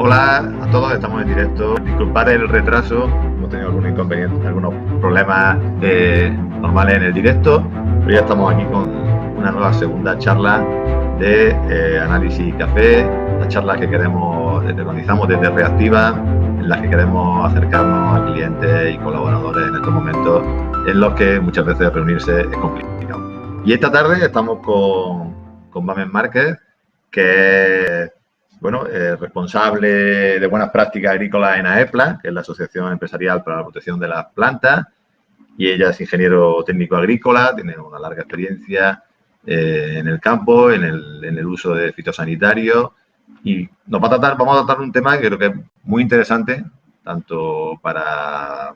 Hola a todos, estamos en directo. Disculpad el retraso, hemos tenido algún inconveniente, algunos problemas normales en el directo, pero ya estamos aquí con una nueva segunda charla de análisis café, la charla que organizamos desde Reactiva, en la que queremos acercarnos a clientes y colaboradores en estos momentos en los que muchas veces reunirse es complicado. Y esta tarde estamos con Mamen Márquez, que es responsable de buenas prácticas agrícolas en AEPLA, que es la Asociación Empresarial para la Protección de las Plantas, y ella es ingeniero técnico agrícola, tiene una larga experiencia en el campo, en el uso de fitosanitarios, y vamos a tratar un tema que creo que es muy interesante, tanto para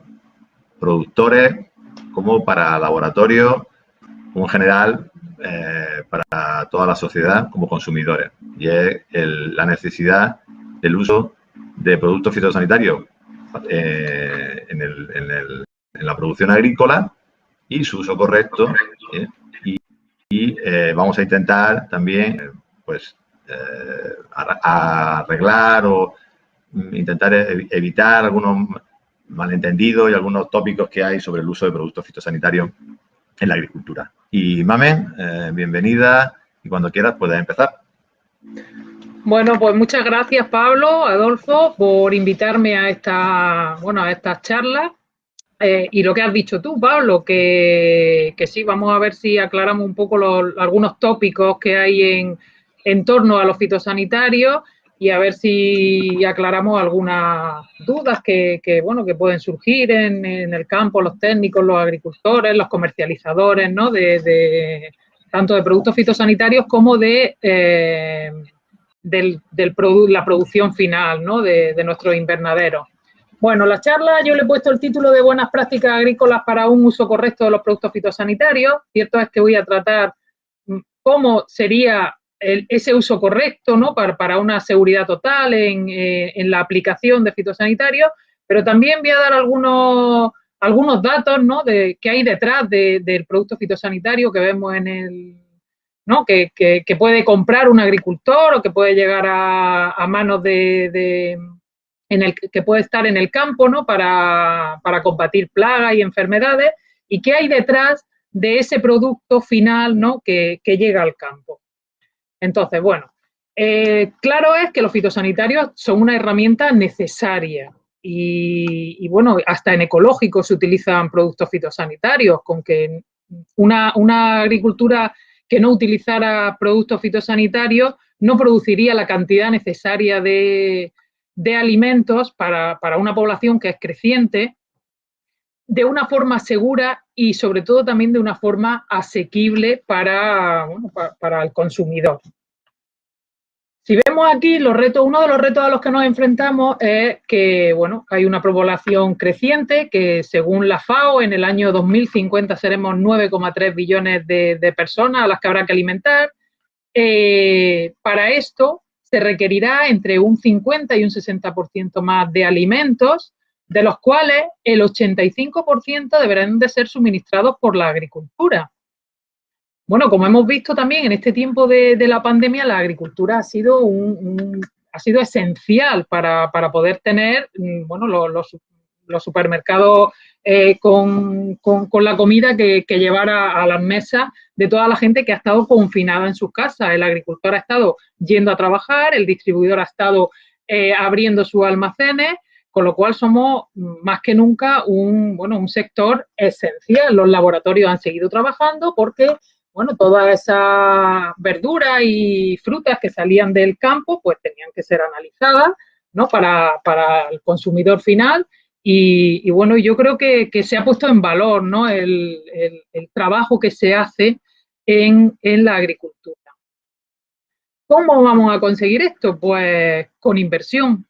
productores como para laboratorios, como en general para toda la sociedad como consumidores, y es la necesidad del uso de productos fitosanitarios en la producción agrícola y su uso correcto, y vamos a intentar también arreglar o intentar evitar algunos malentendidos y algunos tópicos que hay sobre el uso de productos fitosanitarios en la agricultura. Y Mamen, bienvenida, y cuando quieras puedes empezar. Bueno, pues muchas gracias, Pablo, Adolfo, por invitarme a estas charlas. Y lo que has dicho tú, Pablo, que sí, vamos a ver si aclaramos un poco algunos tópicos que hay en torno a los fitosanitarios y a ver si aclaramos algunas dudas que pueden surgir en el campo, los técnicos, los agricultores, los comercializadores, ¿no? Tanto de productos fitosanitarios como de la producción final, ¿no? de nuestros invernaderos. Bueno, la charla yo le he puesto el título de Buenas prácticas agrícolas para un uso correcto de los productos fitosanitarios. Cierto es que voy a tratar cómo sería ese uso correcto, ¿no? para una seguridad total en la aplicación de fitosanitarios, pero también voy a dar algunos datos, ¿no? que hay detrás del producto fitosanitario que vemos ¿no? que puede comprar un agricultor o que puede llegar a manos que puede estar en el campo, ¿no? para combatir plagas y enfermedades, y qué hay detrás de ese producto final, ¿no? que llega al campo. Entonces, bueno, claro es que los fitosanitarios son una herramienta necesaria y bueno, hasta en ecológico se utilizan productos fitosanitarios, con que una agricultura que no utilizara productos fitosanitarios no produciría la cantidad necesaria de alimentos para una población que es creciente, de una forma segura y sobre todo también de una forma asequible para el consumidor. Si vemos aquí los retos, uno de los retos a los que nos enfrentamos es que, bueno, hay una población creciente, que según la FAO en el año 2050 seremos 9,3 billones de personas a las que habrá que alimentar. Para esto se requerirá entre un 50 y un 60% más de alimentos, de los cuales el 85% deberán de ser suministrados por la agricultura. Bueno, como hemos visto también en este tiempo de la pandemia, la agricultura ha sido esencial para poder tener, bueno, los supermercados con la comida que llevara a las mesas de toda la gente que ha estado confinada en sus casas. El agricultor ha estado yendo a trabajar, el distribuidor ha estado abriendo sus almacenes, con lo cual somos más que nunca un sector esencial. Los laboratorios han seguido trabajando porque, bueno, todas esas verduras y frutas que salían del campo, pues tenían que ser analizadas, ¿no? para el consumidor final. Y bueno, yo creo que se ha puesto en valor, ¿no? el trabajo que se hace en la agricultura. ¿Cómo vamos a conseguir esto? Pues con inversión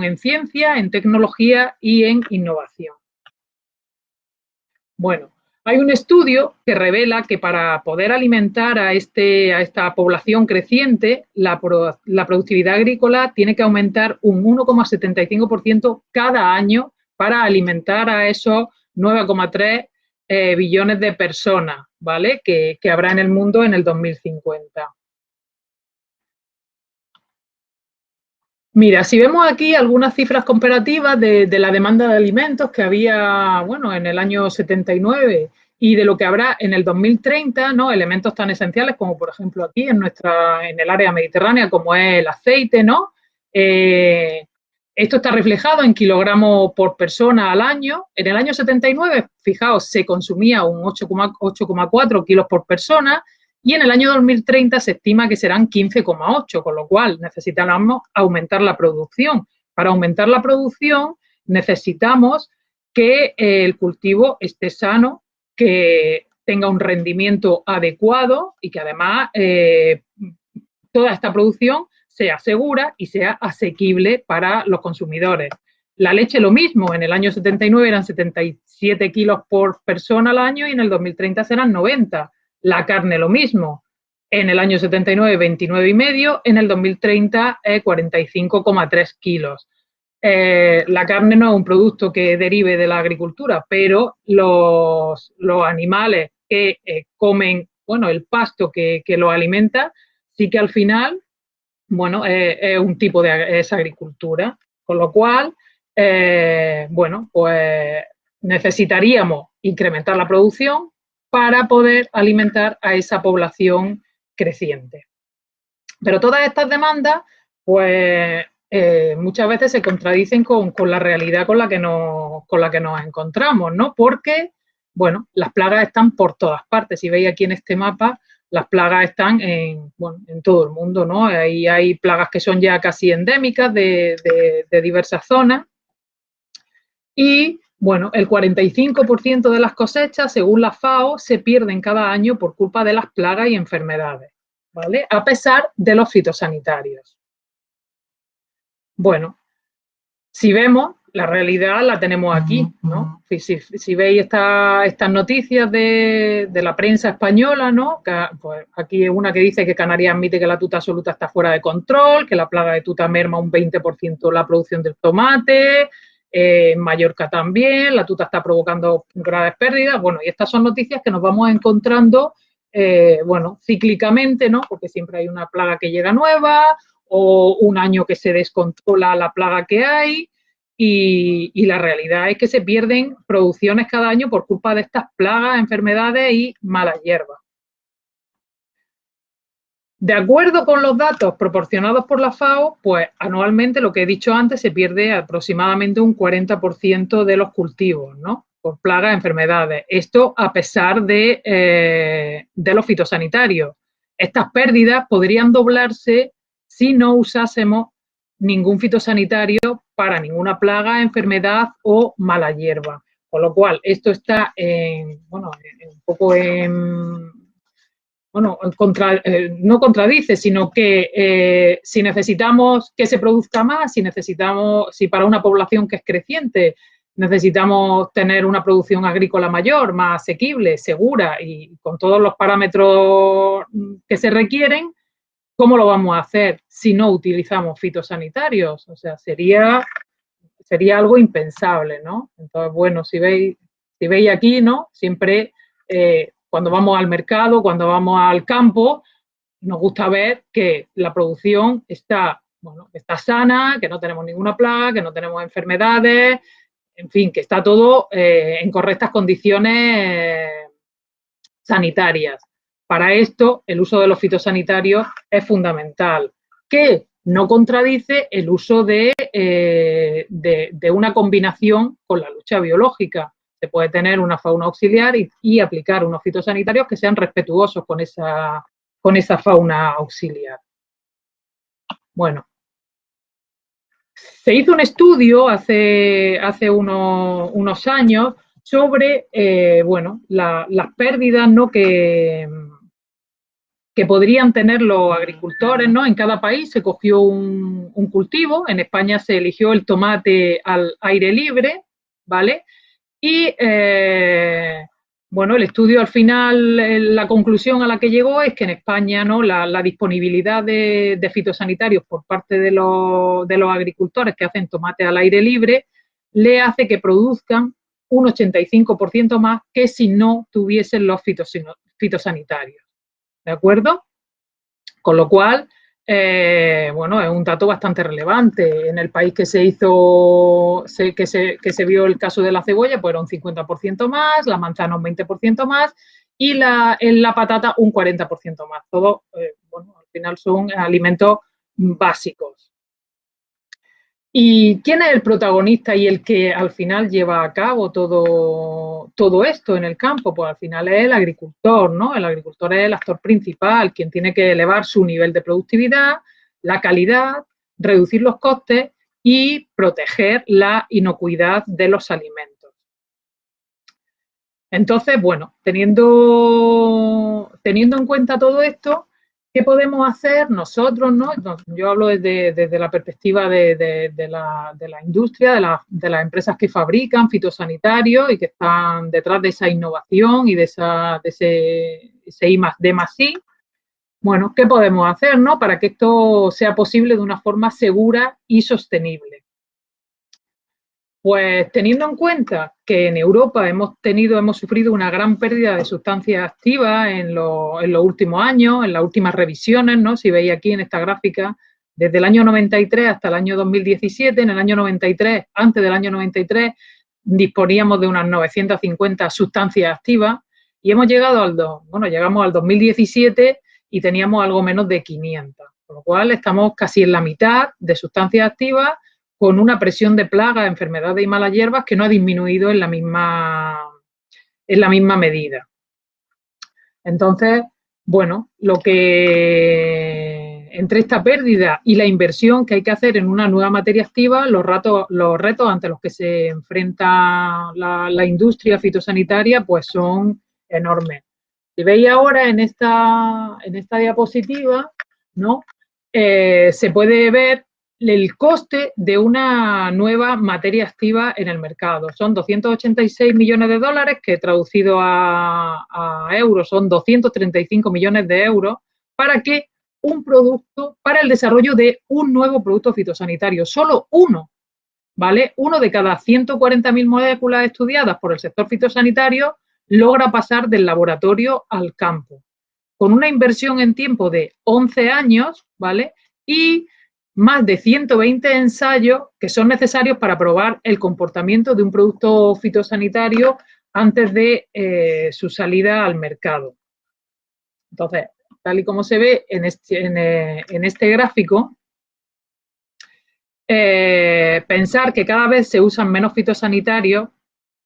en ciencia, en tecnología y en innovación. Bueno, hay un estudio que revela que para poder alimentar a esta población creciente, la productividad agrícola tiene que aumentar un 1,75% cada año para alimentar a esos 9,3 billones de personas, ¿vale? Que habrá en el mundo en el 2050. Mira, si vemos aquí algunas cifras comparativas de la demanda de alimentos que había, bueno, en el año 79 y de lo que habrá en el 2030, ¿no? Elementos tan esenciales como, por ejemplo, aquí en el área mediterránea, como es el aceite, ¿no? Esto está reflejado en kilogramos por persona al año. En el año 79, fijaos, se consumía un 8,4 kilos por persona, y en el año 2030 se estima que serán 15,8, con lo cual necesitamos aumentar la producción. Para aumentar la producción necesitamos que el cultivo esté sano, que tenga un rendimiento adecuado y que además toda esta producción sea segura y sea asequible para los consumidores. La leche lo mismo, en el año 79 eran 77 kilos por persona al año y en el 2030 serán 90. La carne lo mismo, en el año 79 29,5, en el 2030 45,3 kilos. La carne no es un producto que derive de la agricultura, pero los animales que comen, bueno, el pasto que los alimenta, sí que al final, bueno, es un tipo de esa agricultura, con lo cual, bueno, pues necesitaríamos incrementar la producción para poder alimentar a esa población creciente. Pero todas estas demandas, pues muchas veces se contradicen con la realidad con la que nos encontramos, ¿no? Porque, bueno, las plagas están por todas partes. Si veis aquí en este mapa, las plagas están en todo el mundo, ¿no? Ahí hay plagas que son ya casi endémicas de diversas zonas. Y, bueno, el 45% de las cosechas, según la FAO, se pierden cada año por culpa de las plagas y enfermedades, ¿vale? A pesar de los fitosanitarios. Bueno, si vemos, la realidad la tenemos aquí, ¿no? Si veis estas noticias de la prensa española, ¿no? Pues aquí hay una que dice que Canarias admite que la tuta absoluta está fuera de control, que la plaga de tuta merma un 20% la producción del tomate, en Mallorca también, la tuta está provocando graves pérdidas. Bueno, y estas son noticias que nos vamos encontrando, bueno, cíclicamente, ¿no? Porque siempre hay una plaga que llega nueva o un año que se descontrola la plaga que hay. Y la realidad es que se pierden producciones cada año por culpa de estas plagas, enfermedades y malas hierbas. De acuerdo con los datos proporcionados por la FAO, pues anualmente, lo que he dicho antes, se pierde aproximadamente un 40% de los cultivos, ¿no? Por plagas, enfermedades. Esto a pesar de los fitosanitarios. Estas pérdidas podrían doblarse si no usásemos ningún fitosanitario para ninguna plaga, enfermedad o mala hierba. Con lo cual, esto está un poco en... Bueno, no contradice, sino que si necesitamos que se produzca más, si para una población que es creciente necesitamos tener una producción agrícola mayor, más asequible, segura y con todos los parámetros que se requieren, ¿cómo lo vamos a hacer si no utilizamos fitosanitarios? O sea, sería algo impensable, ¿no? Entonces, bueno, si veis aquí, ¿no? Siempre cuando vamos al mercado, cuando vamos al campo, nos gusta ver que la producción está sana, que no tenemos ninguna plaga, que no tenemos enfermedades, en fin, que está todo en correctas condiciones sanitarias. Para esto, el uso de los fitosanitarios es fundamental, que no contradice el uso de una combinación con la lucha biológica. Se puede tener una fauna auxiliar y aplicar unos fitosanitarios que sean respetuosos con esa fauna auxiliar. Bueno, se hizo un estudio hace unos años sobre las pérdidas, ¿no?, que podrían tener los agricultores, ¿no? En cada país se cogió un cultivo. En España se eligió el tomate al aire libre, ¿vale? Y el estudio al final, la conclusión a la que llegó es que en España, ¿no?, la disponibilidad de fitosanitarios por parte de los agricultores que hacen tomate al aire libre le hace que produzcan un 85% más que si no tuviesen los fitosanitarios. ¿De acuerdo? Con lo cual, bueno, es un dato bastante relevante. En el país que se hizo, que se vio el caso de la cebolla, pues era un 50% más, la manzana un 20% más y en la patata un 40% más. Todo, bueno, al final son alimentos básicos. ¿Y quién es el protagonista y el que al final lleva a cabo todo esto en el campo? Pues al final es el agricultor, ¿no? El agricultor es el actor principal, quien tiene que elevar su nivel de productividad, la calidad, reducir los costes y proteger la inocuidad de los alimentos. Entonces, bueno, teniendo en cuenta todo esto, ¿qué podemos hacer nosotros, no? Yo hablo desde la perspectiva de la industria, de las empresas que fabrican fitosanitarios y que están detrás de esa innovación y de ese I+D+I. Bueno, ¿qué podemos hacer, no? Para que esto sea posible de una forma segura y sostenible. Pues teniendo en cuenta que en Europa hemos sufrido una gran pérdida de sustancias activas en los últimos años, en las últimas revisiones, ¿no? Si veis aquí en esta gráfica, desde el año 93 hasta el año 2017, en el año 93, antes del año 93, disponíamos de unas 950 sustancias activas y llegamos al 2017 y teníamos algo menos de 500, con lo cual estamos casi en la mitad de sustancias activas con una presión de plagas, enfermedades y malas hierbas que no ha disminuido en la misma medida. Entonces, bueno, entre esta pérdida y la inversión que hay que hacer en una nueva materia activa, los retos ante los que se enfrenta la industria fitosanitaria, pues son enormes. Si veis ahora en esta diapositiva, ¿no? Se puede ver el coste de una nueva materia activa en el mercado. Son 286 millones de dólares, que traducido a euros son 235 millones de euros, para el desarrollo de un nuevo producto fitosanitario, solo uno, ¿vale? Uno de cada 140.000 moléculas estudiadas por el sector fitosanitario logra pasar del laboratorio al campo, con una inversión en tiempo de 11 años, ¿vale? Y más de 120 ensayos que son necesarios para probar el comportamiento de un producto fitosanitario antes de su salida al mercado. Entonces, tal y como se ve en este gráfico, pensar que cada vez se usan menos fitosanitarios,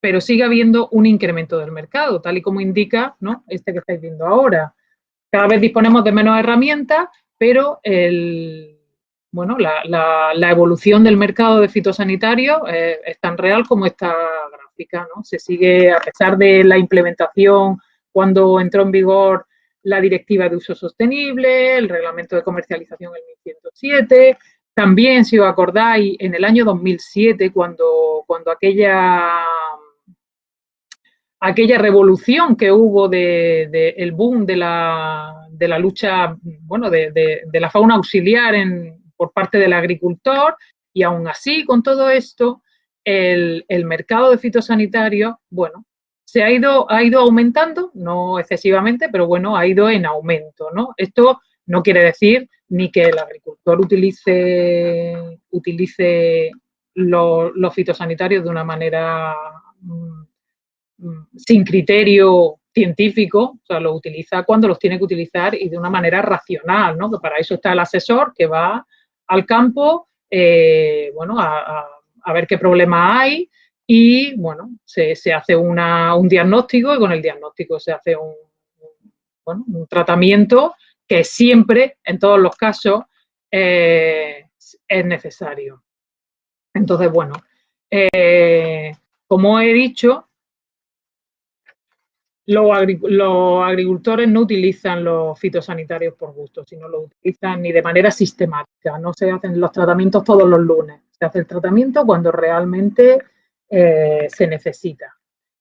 pero sigue habiendo un incremento del mercado, tal y como indica, ¿no? Este que estáis viendo ahora. Cada vez disponemos de menos herramientas, pero la evolución del mercado de fitosanitarios es tan real como esta gráfica, ¿no? Se sigue, a pesar de la implementación cuando entró en vigor la Directiva de Uso Sostenible, el Reglamento de Comercialización, el 1107, también, si os acordáis, en el año 2007, cuando aquella revolución que hubo el boom de la lucha, bueno, de la fauna auxiliar por parte del agricultor, y aún así, con todo esto, el mercado de fitosanitarios, bueno, ha ido aumentando, no excesivamente, pero bueno, ha ido en aumento, ¿no? Esto no quiere decir ni que el agricultor utilice los fitosanitarios de una manera sin criterio científico, o sea, lo utiliza cuando los tiene que utilizar y de una manera racional, ¿no? Que para eso está el asesor que va al campo, bueno, a ver qué problema hay y, bueno, se hace un diagnóstico y con el diagnóstico se hace un tratamiento que siempre, en todos los casos, es necesario. Entonces, bueno, como he dicho, los agricultores no utilizan los fitosanitarios por gusto, sino lo utilizan ni de manera sistemática. No se hacen los tratamientos todos los lunes. Se hace el tratamiento cuando realmente se necesita.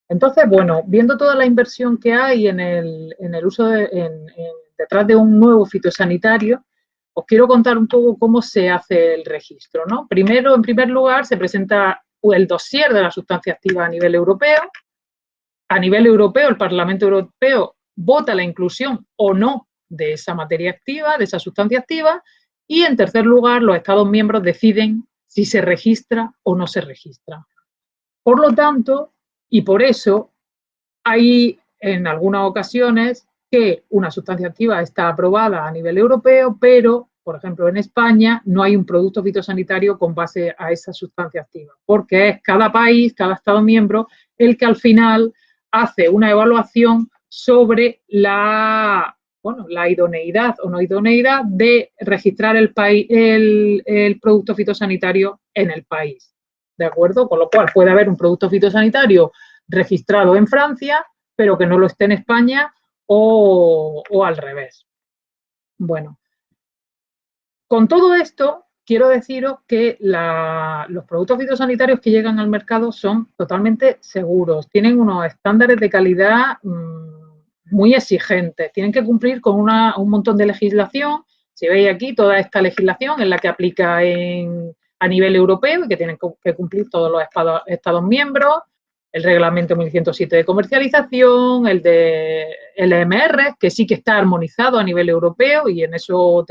Entonces, bueno, viendo toda la inversión que hay en el uso detrás de un nuevo fitosanitario, os quiero contar un poco cómo se hace el registro, ¿no? Primero, en primer lugar, se presenta el dossier de la sustancia activa a nivel europeo. A nivel europeo, el Parlamento Europeo vota la inclusión o no de esa materia activa, de esa sustancia activa, Y en tercer lugar, los Estados miembros deciden si se registra o no se registra. Por lo tanto, y por eso, hay en algunas ocasiones que una sustancia activa está aprobada a nivel europeo, pero, por ejemplo, en España no hay un producto fitosanitario con base a esa sustancia activa, porque es cada país, cada Estado miembro, el que al final hace una evaluación sobre la idoneidad o no idoneidad de registrar el producto fitosanitario en el país. ¿De acuerdo? Con lo cual puede haber un producto fitosanitario registrado en Francia, pero que no lo esté en España o al revés. Bueno, con todo esto, quiero deciros que los productos fitosanitarios que llegan al mercado son totalmente seguros, tienen unos estándares de calidad muy exigentes, tienen que cumplir con un montón de legislación. Si veis aquí, toda esta legislación es la que aplica a nivel europeo y que tienen que cumplir todos los Estados miembros, el reglamento 1107 de comercialización, el de LMR, que sí que está armonizado a nivel europeo y en eso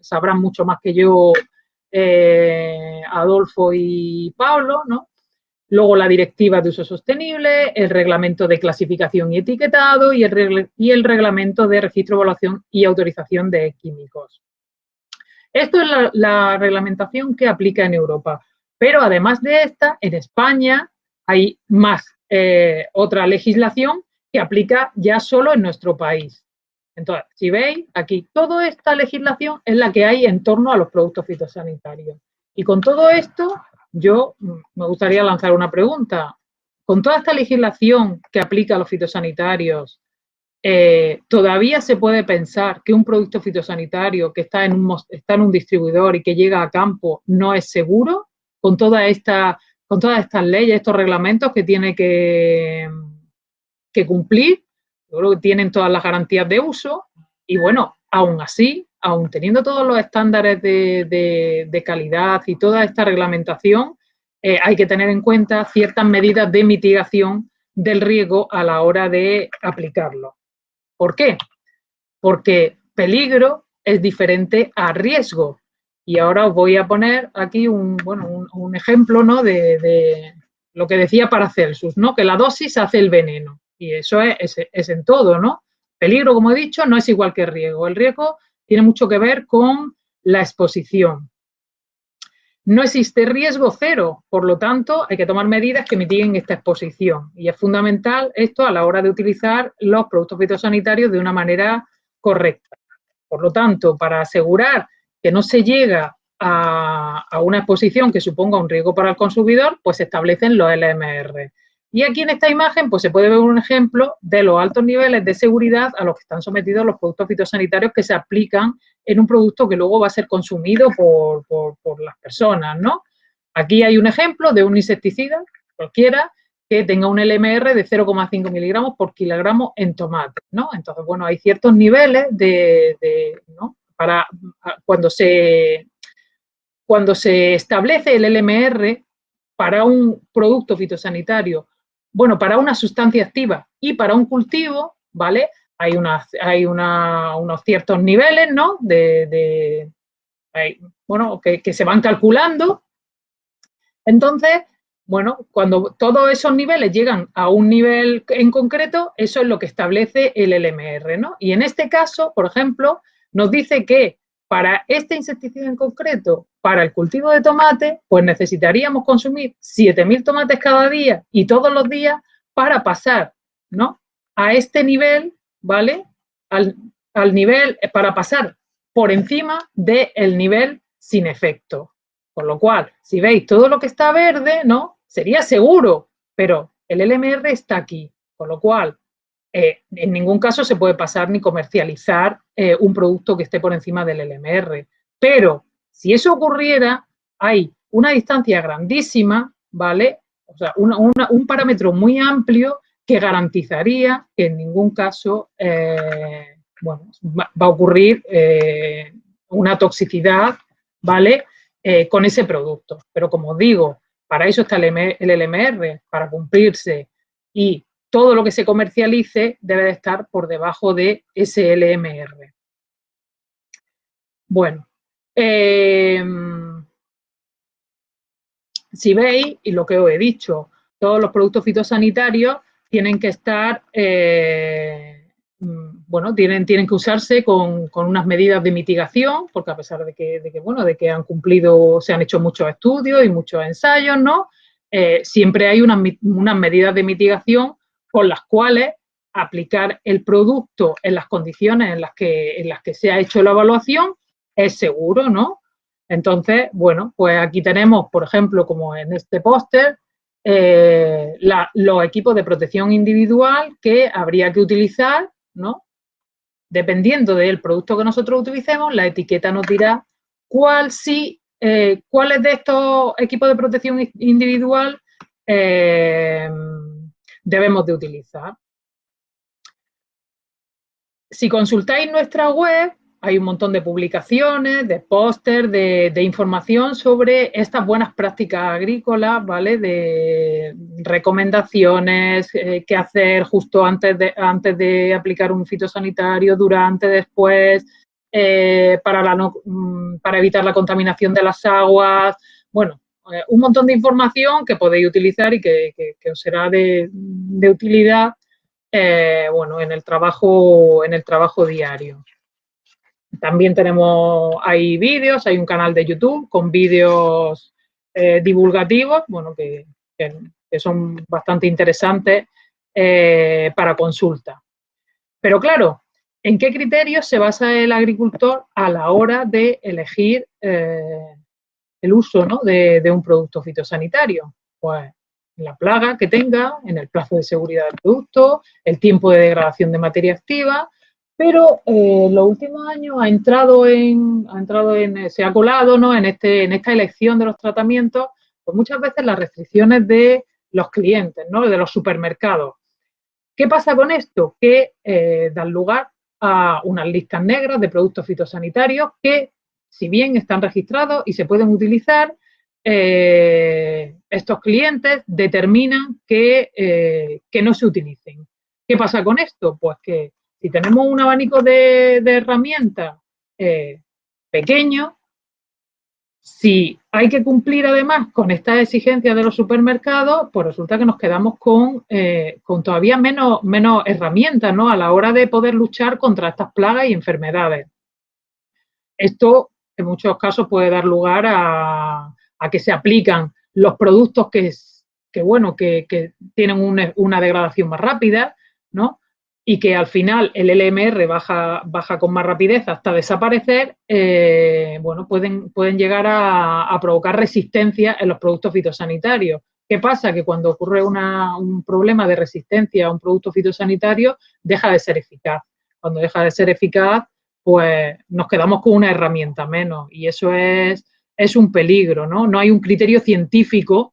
sabrán mucho más que yo Adolfo y Pablo, ¿no? Luego la directiva de uso sostenible, el reglamento de clasificación y etiquetado y el reglamento de registro, evaluación y autorización de químicos. Esto es la reglamentación que aplica en Europa, pero además de esta, en España hay más otra legislación que aplica ya solo en nuestro país. Entonces, si veis, aquí toda esta legislación es la que hay en torno a los productos fitosanitarios. Y con todo esto, yo me gustaría lanzar una pregunta. Con toda esta legislación que aplica a los fitosanitarios, ¿todavía se puede pensar que un producto fitosanitario que está en un distribuidor y que llega a campo no es seguro? Con todas estas leyes, estos reglamentos que tiene que cumplir, yo creo que tienen todas las garantías de uso y bueno, aún así, aún teniendo todos los estándares de calidad y toda esta reglamentación, hay que tener en cuenta ciertas medidas de mitigación del riesgo a la hora de aplicarlo. ¿Por qué? Porque peligro es diferente a riesgo. Y ahora os voy a poner aquí un ejemplo, ¿no? de lo que decía Paracelsus, ¿no? Que la dosis hace el veneno. Y eso es en todo, ¿no? Peligro, como he dicho, no es igual que riesgo. El riesgo tiene mucho que ver con la exposición. No existe riesgo cero, por lo tanto, hay que tomar medidas que mitiguen esta exposición. Y es fundamental esto a la hora de utilizar los productos fitosanitarios de una manera correcta. Por lo tanto, para asegurar que no se llega a una exposición que suponga un riesgo para el consumidor, pues se establecen los LMR. Y aquí en esta imagen pues se puede ver un ejemplo de los altos niveles de seguridad a los que están sometidos los productos fitosanitarios que se aplican en un producto que luego va a ser consumido por las personas, ¿no? Aquí hay un ejemplo de un insecticida, cualquiera, que tenga un LMR de 0,5 miligramos por kilogramo en tomate, ¿no? Entonces, bueno, hay ciertos niveles ¿no? Para cuando se establece el LMR para un producto fitosanitario, bueno, para una sustancia activa y para un cultivo, ¿vale? Hay unos ciertos niveles, ¿no? Que se van calculando. Entonces, bueno, cuando todos esos niveles llegan a un nivel en concreto, eso es lo que establece el LMR, ¿no? Y en este caso, por ejemplo, nos dice que para este insecticida en concreto, para el cultivo de tomate, pues necesitaríamos consumir 7.000 tomates cada día y todos los días para pasar, ¿no? A este nivel, ¿vale? Al nivel, para pasar por encima del nivel sin efecto. Con lo cual, si veis todo lo que está verde, ¿no? Sería seguro, pero el LMR está aquí. Con lo cual, en ningún caso se puede pasar ni comercializar un producto que esté por encima del LMR. Pero si eso ocurriera, hay una distancia grandísima, ¿vale? O sea, un parámetro muy amplio que garantizaría que en ningún caso va a ocurrir una toxicidad, ¿vale? Con ese producto. Pero como os digo, para eso está el LMR, para cumplirse, y todo lo que se comercialice debe de estar por debajo de ese LMR. Bueno, Si veis, y lo que os he dicho, todos los productos fitosanitarios tienen que estar, bueno, tienen que usarse con unas medidas de mitigación, porque a pesar de que han cumplido, se han hecho muchos estudios y muchos ensayos, ¿no? Siempre hay unas medidas de mitigación con las cuales aplicar el producto en las condiciones en las que se ha hecho la evaluación es seguro, ¿no? Entonces, bueno, pues aquí tenemos, por ejemplo, como en este póster, los equipos de protección individual que habría que utilizar, ¿no? Dependiendo del producto que nosotros utilicemos, la etiqueta nos dirá cuáles de estos equipos de protección individual debemos de utilizar. Si consultáis nuestra web, hay un montón de publicaciones, de pósters, de información sobre estas buenas prácticas agrícolas, ¿vale? De recomendaciones, qué hacer justo antes de aplicar un fitosanitario, durante, después, para evitar la contaminación de las aguas. Bueno, un montón de información que podéis utilizar y que os será de utilidad, bueno, en el trabajo diario. También hay vídeos, hay un canal de YouTube con vídeos divulgativos, bueno, que son bastante interesantes para consulta. Pero claro, ¿en qué criterios se basa el agricultor a la hora de elegir el uso, ¿no? de un producto fitosanitario? Pues en la plaga que tenga, en el plazo de seguridad del producto, el tiempo de degradación de materia activa, pero en los últimos años se ha colado, ¿no? en esta elección de los tratamientos, pues muchas veces las restricciones de los clientes, ¿no? De los supermercados. ¿Qué pasa con esto? Que dan lugar a unas listas negras de productos fitosanitarios que, si bien están registrados y se pueden utilizar, estos clientes determinan que no se utilicen. ¿Qué pasa con esto? Pues que si tenemos un abanico de herramientas pequeño, si hay que cumplir además con estas exigencias de los supermercados, pues resulta que nos quedamos con todavía menos herramientas, ¿no? A la hora de poder luchar contra estas plagas y enfermedades. Esto en muchos casos puede dar lugar a que se aplican los productos que tienen una degradación más rápida, ¿no? Y que al final el LMR baja con más rapidez hasta desaparecer, bueno, pueden llegar a provocar resistencia en los productos fitosanitarios. ¿Qué pasa? Que cuando ocurre un problema de resistencia a un producto fitosanitario, deja de ser eficaz. Cuando deja de ser eficaz, pues nos quedamos con una herramienta menos y eso es un peligro, ¿no? No hay un criterio científico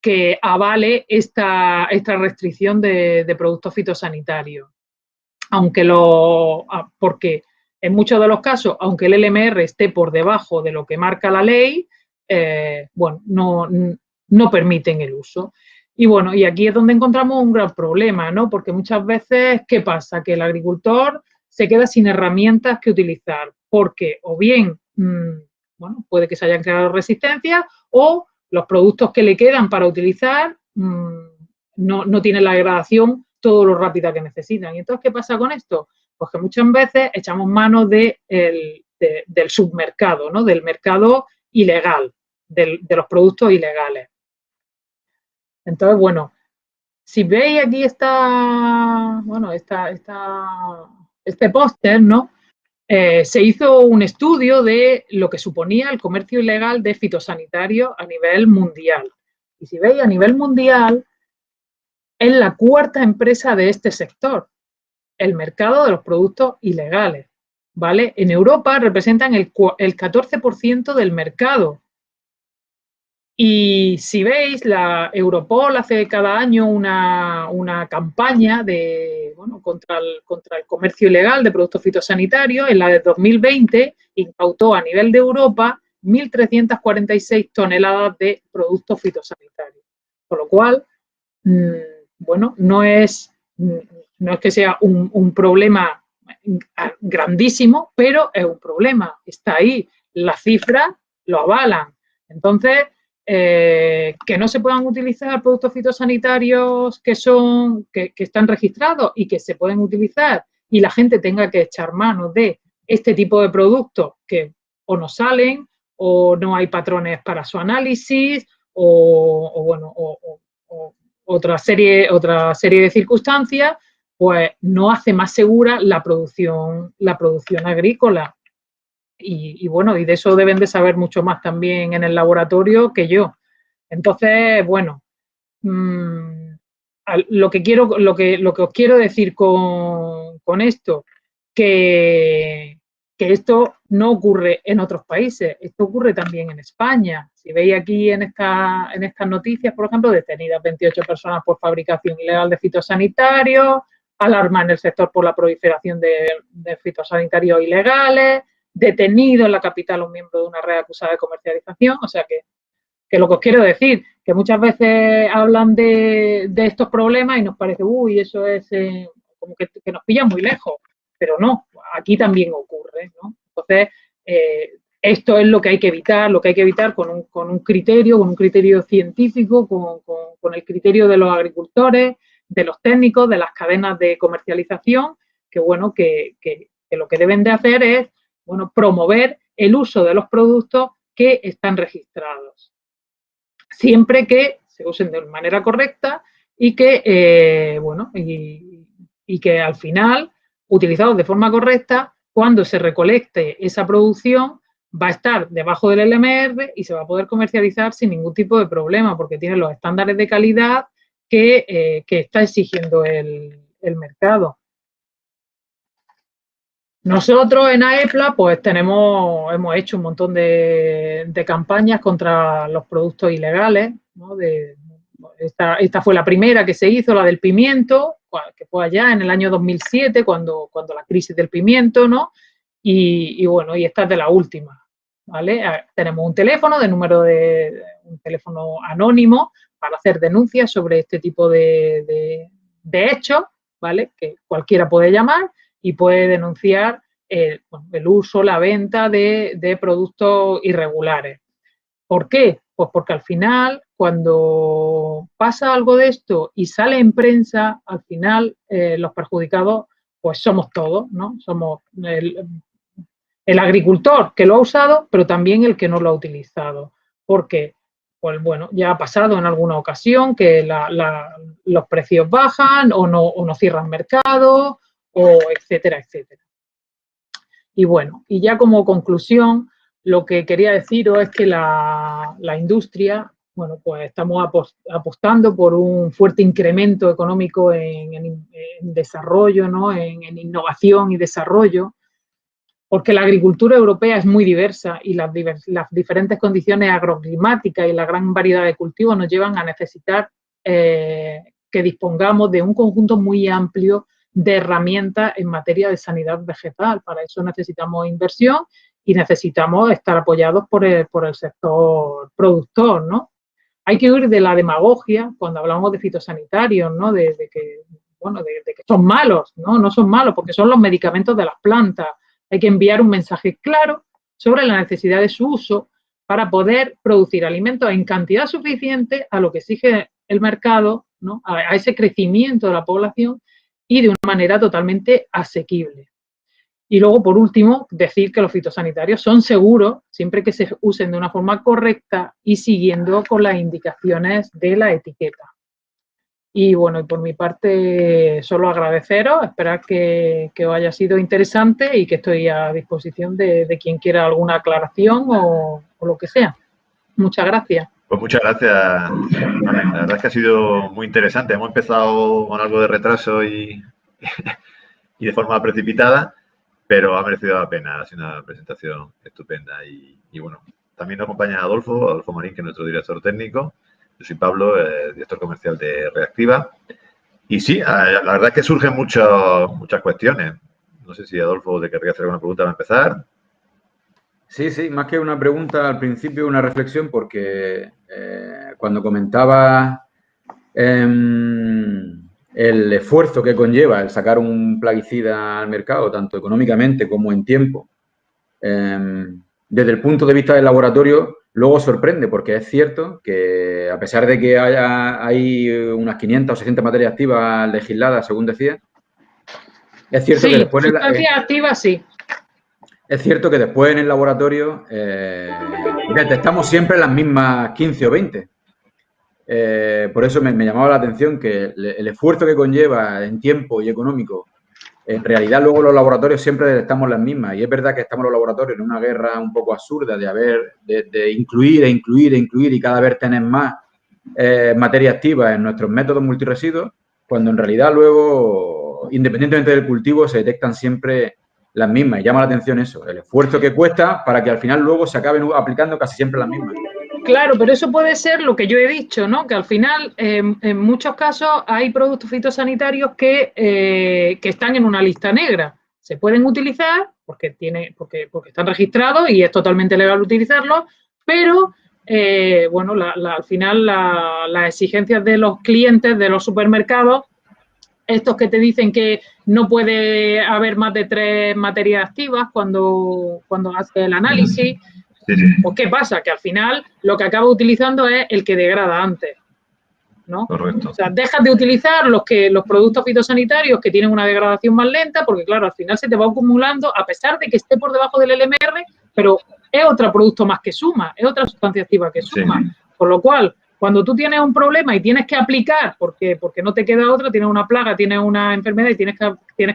que avale esta restricción de productos fitosanitarios. Porque en muchos de los casos, aunque el LMR esté por debajo de lo que marca la ley, bueno, no permiten el uso. Y bueno, y aquí es donde encontramos un gran problema, ¿no? Porque muchas veces, ¿qué pasa? Que el agricultor se queda sin herramientas que utilizar, porque o bien, bueno, puede que se hayan creado resistencias o los productos que le quedan para utilizar no tienen la degradación todo lo rápida que necesitan. ¿Y entonces qué pasa con esto? Pues que muchas veces echamos mano del submercado, ¿no? Del mercado ilegal, de los productos ilegales. Entonces, bueno, si veis aquí este póster, ¿no? Se hizo un estudio de lo que suponía el comercio ilegal de fitosanitarios a nivel mundial. Y si veis, a nivel mundial, es la cuarta empresa de este sector, el mercado de los productos ilegales, ¿vale? En Europa representan el 14% del mercado. Y si veis, la Europol hace cada año una campaña contra el comercio ilegal de productos fitosanitarios. En la de 2020 incautó a nivel de Europa 1.346 toneladas de productos fitosanitarios. Con lo cual, bueno, no es que sea un problema grandísimo, pero es un problema, está ahí. las cifras lo avalan. Entonces, que no se puedan utilizar productos fitosanitarios que están registrados y que se pueden utilizar y la gente tenga que echar mano de este tipo de productos que o no salen o no hay patrones para su análisis o otra serie de circunstancias, pues no hace más segura la producción agrícola. Y bueno, y de eso deben de saber mucho más también en el laboratorio que yo. Entonces, bueno, lo que os quiero decir con esto, que esto no ocurre en otros países, esto ocurre también en España. Si veis aquí en estas noticias, por ejemplo, detenidas 28 personas por fabricación ilegal de fitosanitarios, alarma en el sector por la proliferación de fitosanitarios ilegales, detenido en la capital un miembro de una red acusada de comercialización. O sea que lo que os quiero decir, que muchas veces hablan de estos problemas y nos parece, uy, eso es como que nos pilla muy lejos, pero no, aquí también ocurre, ¿no? Entonces, esto es lo que hay que evitar con un criterio científico, con el criterio de los agricultores, de los técnicos, de las cadenas de comercialización, que bueno, que lo que deben de hacer es, bueno, promover el uso de los productos que están registrados, siempre que se usen de manera correcta y que, bueno, y que al final, utilizados de forma correcta, cuando se recolecte esa producción, va a estar debajo del LMR y se va a poder comercializar sin ningún tipo de problema, porque tiene los estándares de calidad que está exigiendo el mercado. Nosotros en AEPLA pues hemos hecho un montón de campañas contra los productos ilegales, ¿no? Esta fue la primera que se hizo, la del pimiento, que fue allá en el año 2007, cuando la crisis del pimiento, ¿no? Y bueno, y esta es de la última, ¿vale? Tenemos un teléfono un teléfono anónimo para hacer denuncias sobre este tipo de hechos, ¿vale? Que cualquiera puede llamar y puede denunciar el uso, la venta de productos irregulares. ¿Por qué? Pues porque al final, cuando pasa algo de esto y sale en prensa, al final los perjudicados pues somos todos, ¿no? Somos el agricultor que lo ha usado, pero también el que no lo ha utilizado. ¿Por qué? Pues bueno, ya ha pasado en alguna ocasión que los precios bajan o no cierran mercado, o etcétera, etcétera. Y bueno, y ya como conclusión, lo que quería deciros es que la industria, bueno, pues estamos apostando por un fuerte incremento económico en desarrollo, ¿no? En innovación y desarrollo, porque la agricultura europea es muy diversa y las diferentes condiciones agroclimáticas y la gran variedad de cultivos nos llevan a necesitar que dispongamos de un conjunto muy amplio de herramientas en materia de sanidad vegetal. Para eso necesitamos inversión y necesitamos estar apoyados por el sector productor, ¿no? Hay que huir de la demagogia cuando hablamos de fitosanitarios, ¿no? De que son malos, ¿no? No son malos porque son los medicamentos de las plantas. Hay que enviar un mensaje claro sobre la necesidad de su uso para poder producir alimentos en cantidad suficiente a lo que exige el mercado, ¿no? A ese crecimiento de la población y de una manera totalmente asequible. Y luego, por último, decir que los fitosanitarios son seguros siempre que se usen de una forma correcta y siguiendo con las indicaciones de la etiqueta. Y bueno, y por mi parte, solo agradeceros, esperar que os haya sido interesante y que estoy a disposición de quien quiera alguna aclaración o lo que sea. Muchas gracias. Pues muchas gracias, Mamen. La verdad es que ha sido muy interesante. Hemos empezado con algo de retraso y de forma precipitada, pero ha merecido la pena. Ha sido una presentación estupenda. Y bueno, también nos acompaña Adolfo Marín, que es nuestro director técnico. Yo soy Pablo, director comercial de Reactiva. Y sí, la verdad es que surgen muchas cuestiones. No sé si Adolfo te querría hacer alguna pregunta para empezar. Sí, más que una pregunta, al principio una reflexión, porque cuando comentaba el esfuerzo que conlleva el sacar un plaguicida al mercado, tanto económicamente como en tiempo, desde el punto de vista del laboratorio, luego sorprende, porque es cierto que a pesar de que hay unas 500 o 600 materias activas legisladas, según decía, es cierto Sí, que después... sustancias activas sí. Es cierto que después en el laboratorio detectamos siempre las mismas 15 o 20. Por eso me llamaba la atención que el esfuerzo que conlleva en tiempo y económico, en realidad luego los laboratorios siempre detectamos las mismas. Y es verdad que estamos los laboratorios en una guerra un poco absurda de incluir y cada vez tener más materia activa en nuestros métodos multiresiduos, cuando en realidad luego, independientemente del cultivo, se detectan siempre las mismas. Y llama la atención eso, el esfuerzo que cuesta para que al final luego se acaben aplicando casi siempre las mismas. Claro, pero eso puede ser lo que yo he dicho, ¿no? Que al final, en muchos casos, hay productos fitosanitarios que están en una lista negra. Se pueden utilizar porque están registrados y es totalmente legal utilizarlos, pero bueno, al final las exigencias de los clientes de los supermercados, estos que te dicen que no puede haber más de 3 materias activas cuando hace el análisis. Sí, sí. Pues ¿qué pasa? Que al final lo que acaba utilizando es el que degrada antes, ¿no? Correcto. O sea, dejas de utilizar los productos fitosanitarios que tienen una degradación más lenta, porque claro, al final se te va acumulando, a pesar de que esté por debajo del LMR, pero es otro producto más que suma, es otra sustancia activa que suma. Sí. Con lo cual, cuando tú tienes un problema y tienes que aplicar, porque no te queda otra, tienes una plaga, tienes una enfermedad y tienes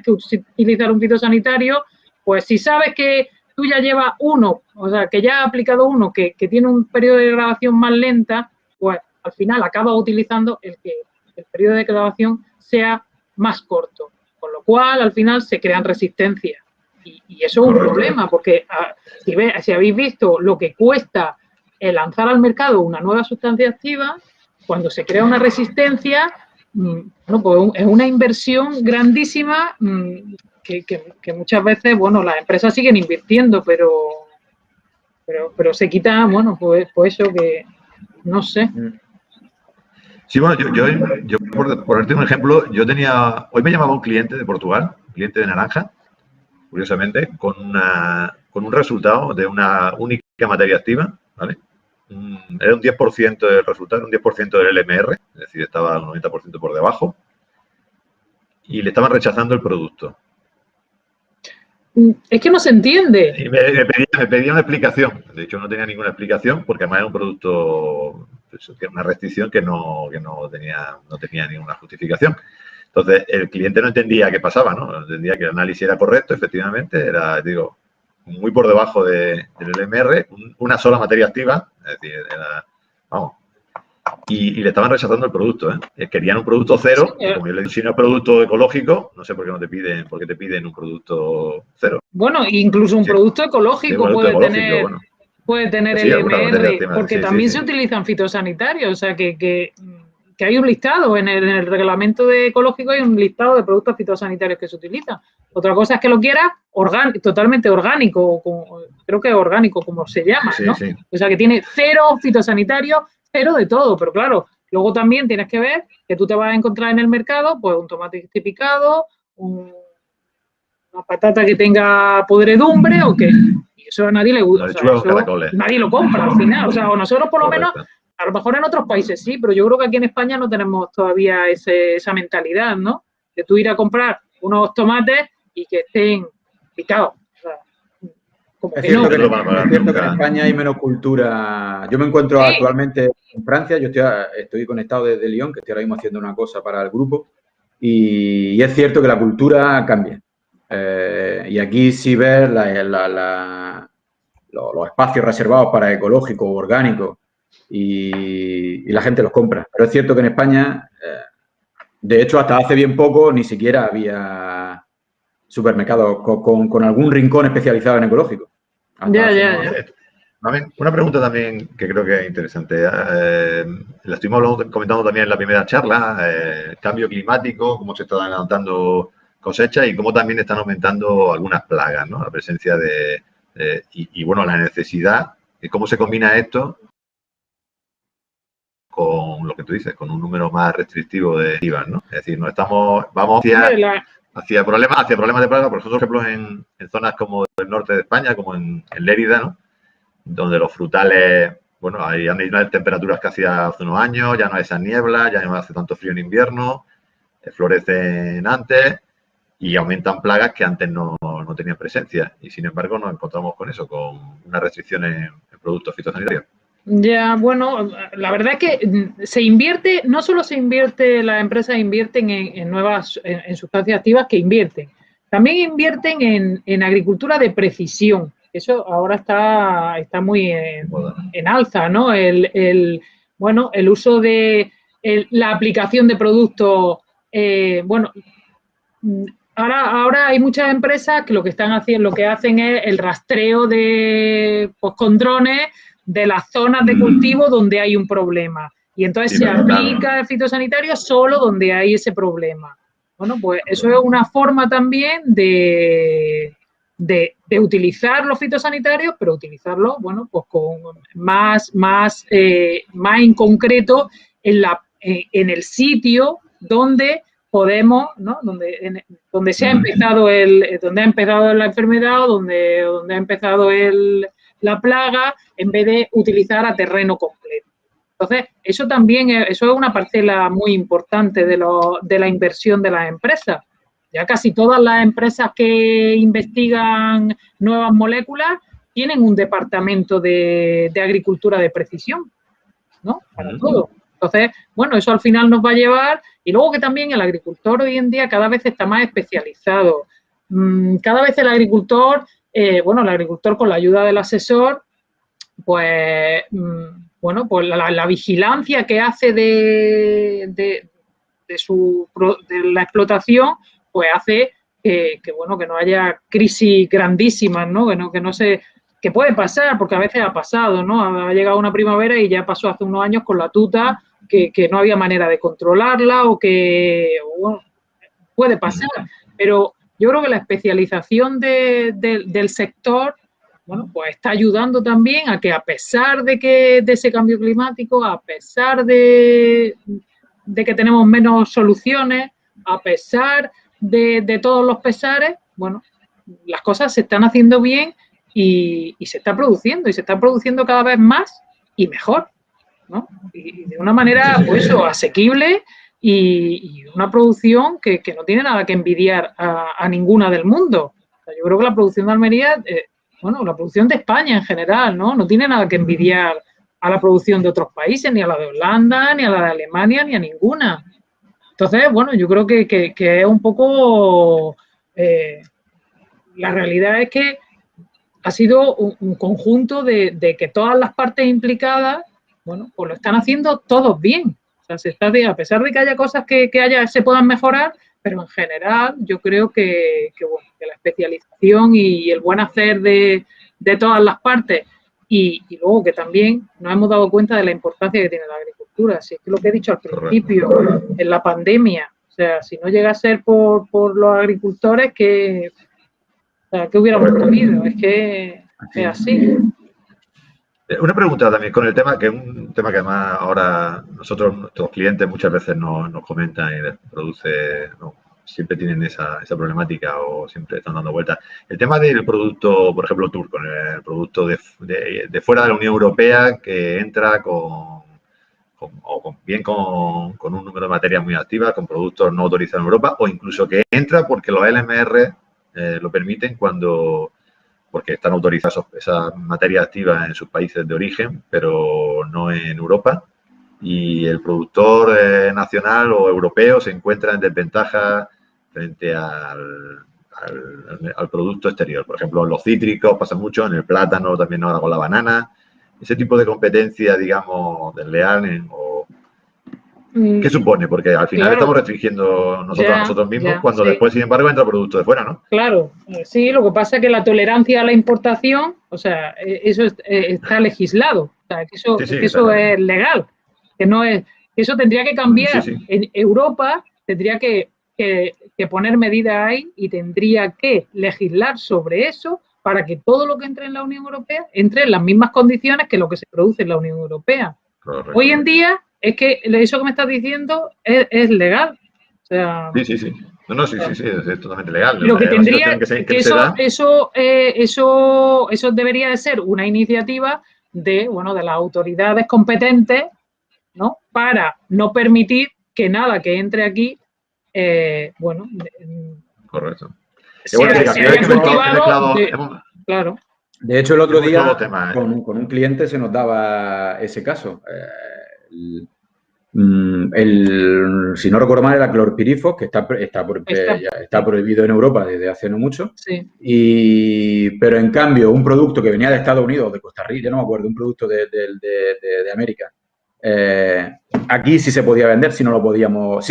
que utilizar un fitosanitario, pues si sabes que tú ya llevas uno, o sea, que ya has aplicado uno que tiene un periodo de degradación más lenta, pues al final acabas utilizando el que el periodo de degradación sea más corto. Con lo cual, al final, se crean resistencias. Y eso es un problema, porque si habéis visto lo que cuesta lanzar al mercado una nueva sustancia activa, cuando se crea una resistencia, pues es una inversión grandísima que muchas veces, bueno, las empresas siguen invirtiendo, pero se quita, bueno, pues eso que, no sé. Sí, bueno, yo por ponerte un ejemplo, hoy me llamaba un cliente de Portugal, un cliente de naranja, curiosamente, con un resultado de una única materia activa, ¿vale? Era un 10% del resultado, un 10% del LMR, es decir, estaba al 90% por debajo, y le estaban rechazando el producto. Es que no se entiende. Y me pedía una explicación. De hecho, no tenía ninguna explicación porque además era un producto, una restricción que no tenía ninguna justificación. Entonces, el cliente no entendía qué pasaba, ¿no? Entendía que el análisis era correcto, efectivamente, era, digo, muy por debajo del LMR, una sola materia activa, es decir, era, vamos, y le estaban rechazando el producto, ¿eh? Querían un producto cero, sí, y como yo le he dicho, si no es producto ecológico, no sé por qué te piden un producto cero. Bueno, incluso un producto ecológico puede tener sí, LMR, porque también se utilizan fitosanitarios, o sea que hay un listado, en el reglamento de ecológico hay un listado de productos fitosanitarios que se utilizan. Otra cosa es que lo quieras totalmente orgánico, creo que es orgánico como se llama, ¿no? Sí. O sea que tiene 0 fitosanitarios, 0 de todo, pero claro, luego también tienes que ver que tú te vas a encontrar en el mercado pues un tomate picado, una patata que tenga podredumbre o que y eso a nadie le gusta, o sea, nadie lo compra al final, o sea, o nosotros por lo menos, a lo mejor en otros países sí, pero yo creo que aquí en España no tenemos todavía esa mentalidad, ¿no? De tú ir a comprar unos tomates y que estén picados. O sea, como es cierto que en España hay menos cultura. Yo me encuentro actualmente en Francia, yo estoy conectado desde Lyon, que estoy ahora mismo haciendo una cosa para el grupo, y es cierto que la cultura cambia. Y aquí sí ves los espacios reservados para ecológico o orgánico y la gente los compra. Pero es cierto que en España, de hecho, hasta hace bien poco ni siquiera había supermercados con algún rincón especializado en ecológico. Ya. Una pregunta también que creo que es interesante. La estuvimos comentando también en la primera charla, el cambio climático, cómo se están adelantando cosechas y cómo también están aumentando algunas plagas, ¿no? La presencia y bueno, la necesidad de cómo se combina esto con lo que tú dices, con un número más restrictivo de IVA, ¿no? Es decir, vamos hacia problemas de plaga, por ejemplo, en zonas como el norte de España, como en Lérida, ¿no? donde los frutales, bueno, hay unas temperaturas que hacía hace unos años, ya no hay esas nieblas, ya no hace tanto frío en invierno, florecen antes y aumentan plagas que antes no tenían presencia. Y sin embargo nos encontramos con eso, con unas restricciones en productos fitosanitarios. Ya, bueno, la verdad es que se invierte, no solo se invierte, las empresas invierten en nuevas, en sustancias activas que invierten, también invierten en agricultura de precisión. Eso ahora está muy en alza, ¿no? Bueno, el uso de la aplicación de productos, bueno, ahora hay muchas empresas que lo que están haciendo, lo que hacen es el rastreo de, pues, con drones de las zonas de cultivo donde hay un problema. Y entonces se aplica el fitosanitario solo donde hay ese problema. Bueno, pues eso es una forma también de utilizar los fitosanitarios, pero utilizarlos, bueno, pues con más en concreto en el sitio donde podemos, ¿no? Donde se ha empezado donde ha empezado la enfermedad o donde ha empezado la plaga, en vez de utilizar a terreno completo. Entonces, eso también eso es una parcela muy importante de la inversión de las empresas. Ya casi todas las empresas que investigan nuevas moléculas tienen un departamento de agricultura de precisión, ¿no? Para todo. Entonces, bueno, eso al final nos va a llevar, y luego que también el agricultor hoy en día cada vez está más especializado. Cada vez el agricultor, bueno, el agricultor con la ayuda del asesor, pues, bueno, pues la vigilancia que hace de la explotación, pues hace que bueno, que no haya crisis grandísimas, ¿no? Que puede pasar, porque a veces ha pasado, ¿no? Ha llegado una primavera y ya pasó hace unos años con la tuta, que no había manera de controlarla bueno, puede pasar, pero yo creo que la especialización del sector, bueno, pues está ayudando también a que a pesar de ese cambio climático, a pesar de que tenemos menos soluciones, a pesar de todos los pesares, bueno, las cosas se están haciendo bien y se está produciendo cada vez más y mejor, ¿no? Y de una manera, pues eso, asequible y una producción que no tiene nada que envidiar a ninguna del mundo. O sea, yo creo que la producción de Almería, bueno, la producción de España en general, ¿no? No tiene nada que envidiar a la producción de otros países, ni a la de Holanda, ni a la de Alemania, ni a ninguna. Entonces, bueno, yo creo que es un poco... la realidad es que ha sido un conjunto de que todas las partes implicadas, bueno, pues lo están haciendo todos bien. O sea, a pesar de que haya cosas que se puedan mejorar, pero en general yo creo que la especialización y el buen hacer de todas las partes y luego que también nos hemos dado cuenta de la importancia que tiene la agricultura. Si es que lo que he dicho al principio, en la pandemia, o sea, si no llega a ser por los agricultores, ¿qué hubiéramos comido? Es que es así. Una pregunta también con el tema, que es un tema que además ahora nuestros clientes muchas veces nos comentan y les produce, siempre tienen esa problemática o siempre están dando vueltas. El tema del producto, por ejemplo, turco, el producto de fuera de la Unión Europea que entra con un número de materias muy activas, con productos no autorizados en Europa, o incluso que entra porque los LMR lo permiten porque están autorizadas esas materias activas en sus países de origen, pero no en Europa. Y el productor nacional o europeo se encuentra en desventaja frente al producto exterior. Por ejemplo, en los cítricos pasa mucho, en el plátano también ahora con la banana. Ese tipo de competencia, digamos, desleal ¿qué supone? Porque al final estamos restringiendo a nosotros mismos cuando después, sin embargo, entra producto de fuera, ¿no? Claro, sí, lo que pasa es que la tolerancia a la importación, o sea, eso está legislado, o sea, que eso es legal, que eso tendría que cambiar. En Europa tendría que poner medidas ahí y tendría que legislar sobre eso para que todo lo que entre en la Unión Europea entre en las mismas condiciones que lo que se produce en la Unión Europea. Correcto. Hoy en día es que eso que me estás diciendo es legal. O sea, Sí. No, sí, es totalmente legal. lo que tendría que eso debería de ser una iniciativa de las autoridades competentes, ¿no? Para no permitir que nada que entre aquí, correcto. se haya cultivado. Claro. De hecho, el otro día con un cliente se nos daba ese caso. Si no recuerdo mal, era clorpirifos, que está prohibido en Europa desde hace no mucho. Sí. Pero en cambio, un producto que venía de Estados Unidos, de Costa Rica, yo no me acuerdo, un producto de América, aquí sí se podía vender, sí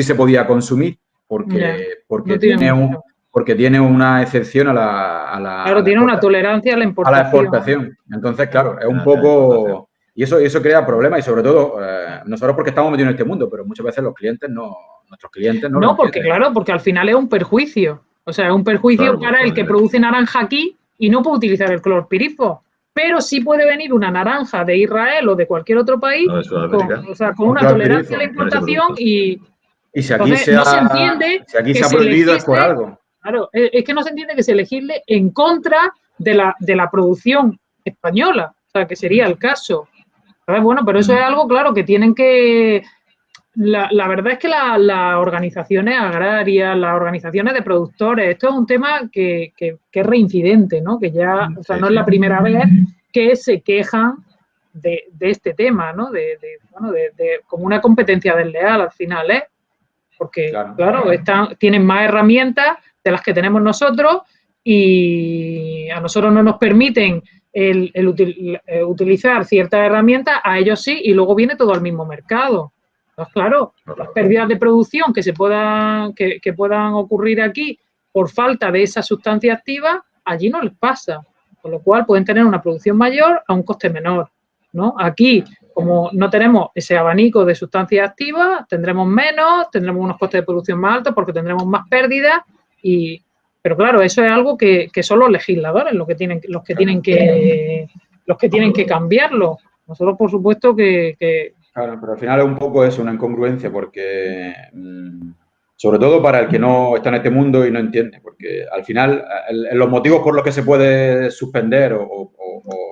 se podía consumir, porque tiene una excepción a la claro, tiene una tolerancia a la importación. A la exportación. Entonces, claro, es un poco... Y eso crea problemas y sobre todo, nosotros porque estamos metidos en este mundo, pero muchas veces nuestros clientes no lo porque entienden. claro, porque al final es un perjuicio. O sea, es un perjuicio para el que produce naranja aquí y no puede utilizar el clorpirifos. Pero sí puede venir una naranja de Israel o de cualquier otro país con una tolerancia a la importación y si aquí no se entiende se ha prohibido es por algo. Claro, es que no se entiende que se legisle en contra de la producción española, o sea, que sería el caso. Bueno, pero eso es algo, claro, que tienen que... La verdad es que las organizaciones agrarias, las organizaciones de productores, esto es un tema que es reincidente, ¿no? Que ya, o sea, no es la primera vez que se quejan de este tema, ¿no? Como una competencia desleal al final, ¿eh? Porque, claro, tienen más herramientas de las que tenemos nosotros y a nosotros no nos permiten utilizar ciertas herramientas, a ellos sí, y luego viene todo al mismo mercado. Entonces, claro, las pérdidas de producción que puedan ocurrir aquí por falta de esa sustancia activa, allí no les pasa. Con lo cual pueden tener una producción mayor a un coste menor, ¿no? Aquí, como no tenemos ese abanico de sustancias activas, tendremos menos, tendremos unos costes de producción más altos porque tendremos más pérdidas pero claro, eso es algo que son los legisladores los que tienen que cambiarlo. Nosotros, por supuesto, que... Claro, pero al final es un poco eso, una incongruencia, porque sobre todo para el que no está en este mundo y no entiende, porque al final los motivos por los que se puede suspender o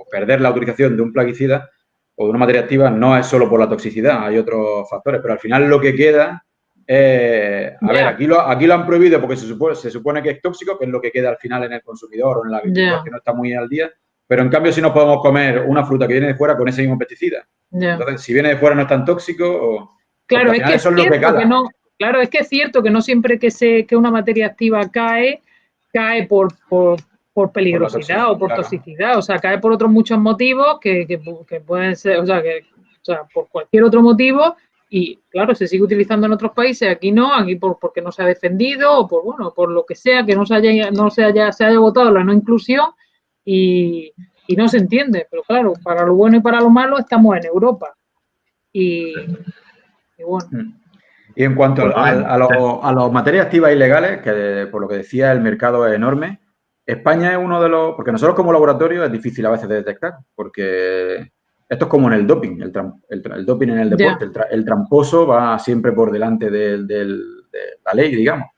perder la autorización de un plaguicida o de una materia activa no es solo por la toxicidad, hay otros factores, pero al final lo que queda ver, aquí lo han prohibido porque se supone que es tóxico, que es lo que queda al final en el consumidor o en la agricultura, que no está muy al día, pero en cambio si no podemos comer una fruta que viene de fuera con ese mismo pesticida. Entonces, si viene de fuera no es tan tóxico. Claro, es que es cierto que no. Claro, es que es cierto que no siempre que una materia activa cae por peligrosidad o por toxicidad. O sea, cae por otros muchos motivos que pueden ser, o sea, por cualquier otro motivo. Y claro, se sigue utilizando en otros países, aquí no, aquí porque no se ha defendido o por lo que sea, que se haya votado la no inclusión y no se entiende. Pero claro, para lo bueno y para lo malo estamos en Europa. Y bueno. Y en cuanto a las materias activas ilegales, que por lo que decía el mercado es enorme, España es uno de los... Porque nosotros como laboratorio es difícil a veces de detectar, porque esto es como en el doping, el doping en el deporte, el tramposo va siempre por delante de la ley, digamos.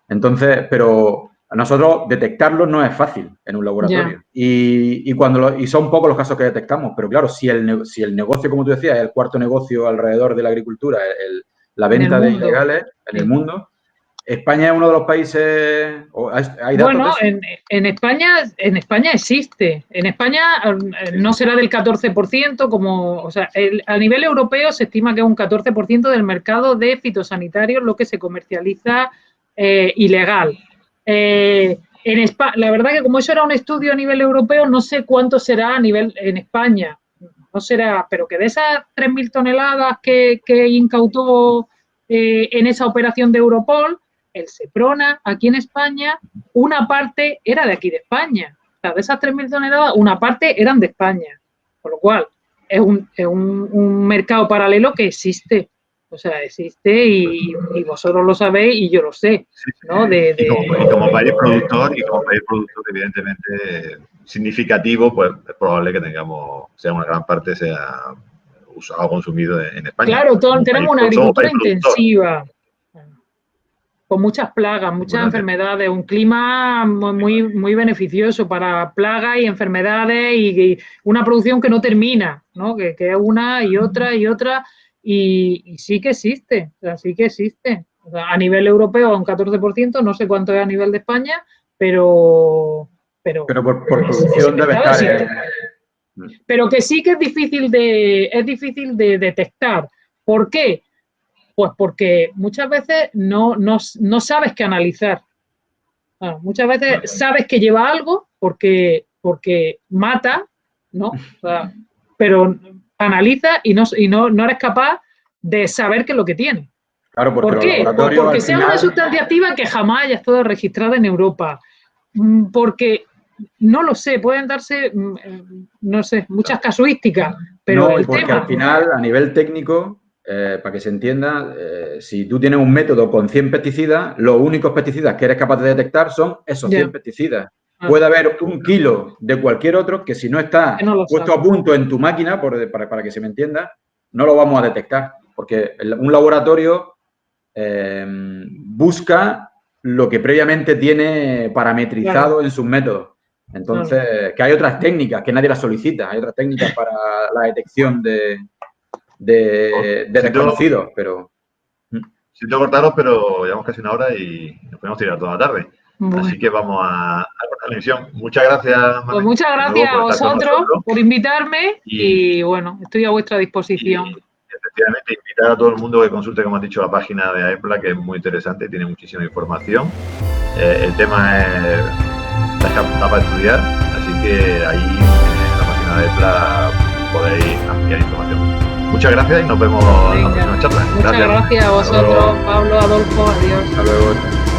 Entonces, pero a nosotros detectarlo no es fácil en un laboratorio. Y son pocos los casos que detectamos, pero claro, si el negocio, como tú decías, es el cuarto negocio alrededor de la agricultura, la venta de ilegales en el mundo, España es uno de los países... ¿Hay datos de eso? En España existe. En España no será del 14%, o sea, a nivel europeo se estima que es un 14% del mercado de fitosanitarios lo que se comercializa ilegal. La verdad que como eso era un estudio a nivel europeo, no sé cuánto será a nivel en España. No será, pero que de esas 3.000 toneladas que incautó en esa operación de Europol, el Seprona, aquí en España, una parte era de aquí de España. O sea, de esas 3.000 toneladas, una parte eran de España. Con lo cual, es un mercado paralelo que existe. O sea, existe y vosotros lo sabéis y yo lo sé, ¿no? Y como país productor, evidentemente significativo, pues es probable que una gran parte sea usado, consumido en España. Claro, tenemos una agricultura intensiva. con muchas plagas, muchas enfermedades, un clima muy beneficioso para plagas y enfermedades y una producción que no termina, ¿no? Que es una y otra y sí que existe, o sea, sí que existe. O sea, a nivel europeo un 14%, no sé cuánto es a nivel de España, pero por producción debe estar pero que sí que es difícil de detectar. ¿Por qué? Pues porque muchas veces no sabes qué analizar. Muchas veces sabes que lleva algo porque mata, ¿no? O sea, pero analiza y no eres capaz de saber qué es lo que tiene. Claro, ¿Por qué? Porque sea una sustancia activa que jamás haya estado registrada en Europa. Porque, no lo sé, pueden darse, no sé, muchas casuísticas, pero no, porque al final, a nivel técnico, para que se entienda, si tú tienes un método con 100 pesticidas, los únicos pesticidas que eres capaz de detectar son esos 100 pesticidas. Puede haber 1 kilo de cualquier otro que si no está puesto a punto en tu máquina, para que se me entienda, no lo vamos a detectar. Porque un laboratorio busca lo que previamente tiene parametrizado en sus métodos. Entonces, que hay otras técnicas que nadie las solicita. Hay otras técnicas para la detección de desconocidos, pero... Siento cortaros, pero llevamos casi una hora y nos podemos tirar toda la tarde. Bueno. Así que vamos a cortar la emisión. Muchas gracias, Mamen, pues muchas gracias a vosotros por invitarme y bueno, estoy a vuestra disposición. Y efectivamente, invitar a todo el mundo que consulte, como has dicho, la página de AEPLA, que es muy interesante y tiene muchísima información. El tema da para estudiar, así que ahí en la página de AEPLA podéis ampliar información. Muchas gracias y nos vemos en la próxima charla. Muchas gracias a vosotros, Pablo, Adolfo, adiós. Hasta luego.